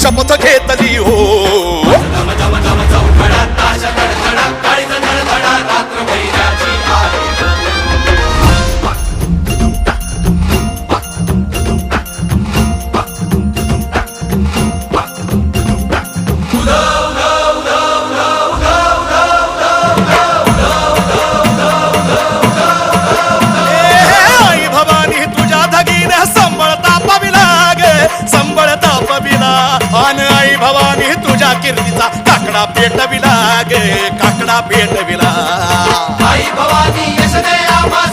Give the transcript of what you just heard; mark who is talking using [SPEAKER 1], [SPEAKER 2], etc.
[SPEAKER 1] शपथ घेतली हो. कीर्तीचा काकडा पेटविला गे, काकडा पेटविला.
[SPEAKER 2] आई भवानी यश दे आम्हा